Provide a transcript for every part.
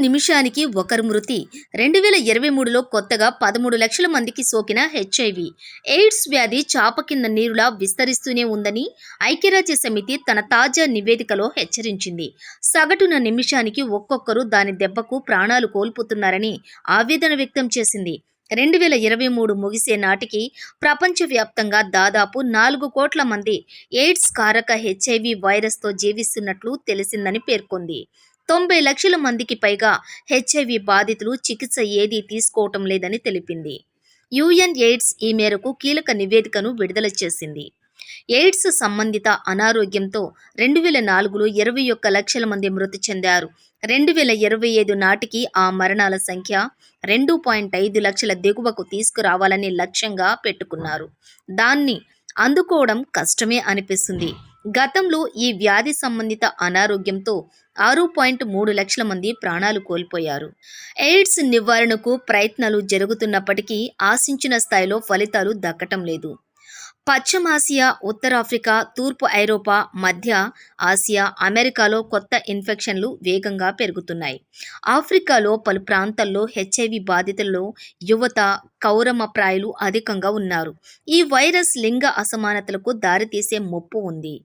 నిమిషానికి ఒకరు మృతి. 2023లో కొత్తగా 13 లక్షల మందికి సోకిన హెచ్ఐవి ఎయిడ్స్ వ్యాధి చాప కింద నీరులా విస్తరిస్తూనే ఉందని ఐక్యరాజ్యసమితి తన తాజా నివేదికలో హెచ్చరించింది. సగటున నిమిషానికి ఒక్కొక్కరు దాని దెబ్బకు ప్రాణాలు కోల్పోతున్నారని ఆవేదన వ్యక్తం చేసింది. 2023 ముగిసే నాటికి ప్రపంచవ్యాప్తంగా దాదాపు 4 కోట్ల మంది ఎయిడ్స్ కారక హెచ్ఐవి వైరస్తో జీవిస్తున్నట్లు తెలిసిందని పేర్కొంది. 90 లక్షల మందికి పైగా హెచ్ఐవి బాధితులు చికిత్స ఏదీ తీసుకోవటం లేదని తెలిపింది. యుఎన్ ఎయిడ్స్ ఈ మేరకు కీలక నివేదికను విడుదల చేసింది. ఎయిడ్స్ సంబంధిత అనారోగ్యంతో 2004లో 21 లక్షల మంది మృతి చెందారు. 2025 నాటికి ఆ మరణాల సంఖ్య 2.5 లక్షల దిగువకు తీసుకురావాలని లక్ష్యంగా పెట్టుకున్నారు. దాన్ని అందుకోవడం కష్టమే అనిపిస్తుంది. గతంలో ఈ వ్యాధి సంబంధిత అనారోగ్యంతో 6.3 లక్షల మంది ప్రాణాలు కోల్పోయారు. ఎయిడ్స్ నివారణకు ప్రయత్నాలు జరుగుతున్నప్పటికీ ఆశించిన స్థాయిలో ఫలితాలు దక్కటం లేదు. పశ్చిమాసియా, ఉత్తరాఫ్రికా, తూర్పు ఐరోపా, మధ్య ఆసియా, అమెరికాలో కొత్త ఇన్ఫెక్షన్లు వేగంగా పెరుగుతున్నాయి. ఆఫ్రికాలో పలు ప్రాంతాల్లో హెచ్ఐవి బాధితుల్లో యువత, కౌరమప్రాయులు అధికంగా ఉన్నారు. ఈ వైరస్ లింగ అసమానతలకు దారితీసే ముప్పు ఉంది.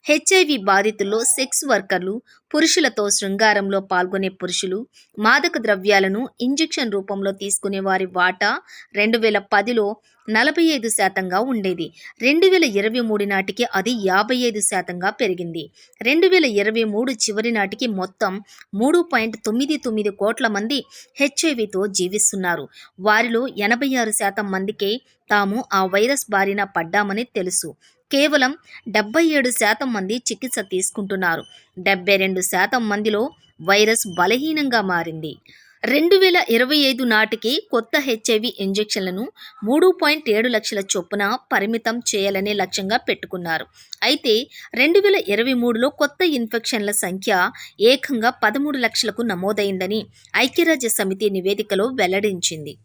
హెచ్ఐవి బాధితుల్లో సెక్స్ వర్కర్లు, పురుషులతో శృంగారంలో పాల్గొనే పురుషులు, మాదక ద్రవ్యాలను ఇంజెక్షన్ రూపంలో తీసుకునే వారి వాటా 2010లో 45%గా ఉండేది. 2023 నాటికి అది 55%గా పెరిగింది. 2023 చివరి నాటికి మొత్తం 3.99 కోట్ల మంది హెచ్ఐవితో జీవిస్తున్నారు. వారిలో 86% మందికే తాము ఆ వైరస్ బారిన పడ్డామని తెలుసు. కేవలం 77% మంది చికిత్స తీసుకుంటున్నారు. 72% మందిలో వైరస్ బలహీనంగా మారింది. 2025 నాటికి కొత్త హెచ్ఐవి ఇంజెక్షన్లను 3.7 లక్షల చొప్పున పరిమితం చేయాలనే లక్ష్యంగా పెట్టుకున్నారు. అయితే 2023లో కొత్త ఇన్ఫెక్షన్ల సంఖ్య ఏకంగా 13 లక్షలకు నమోదైందని ఐక్యరాజ్యసమితి నివేదికలో వెల్లడించింది.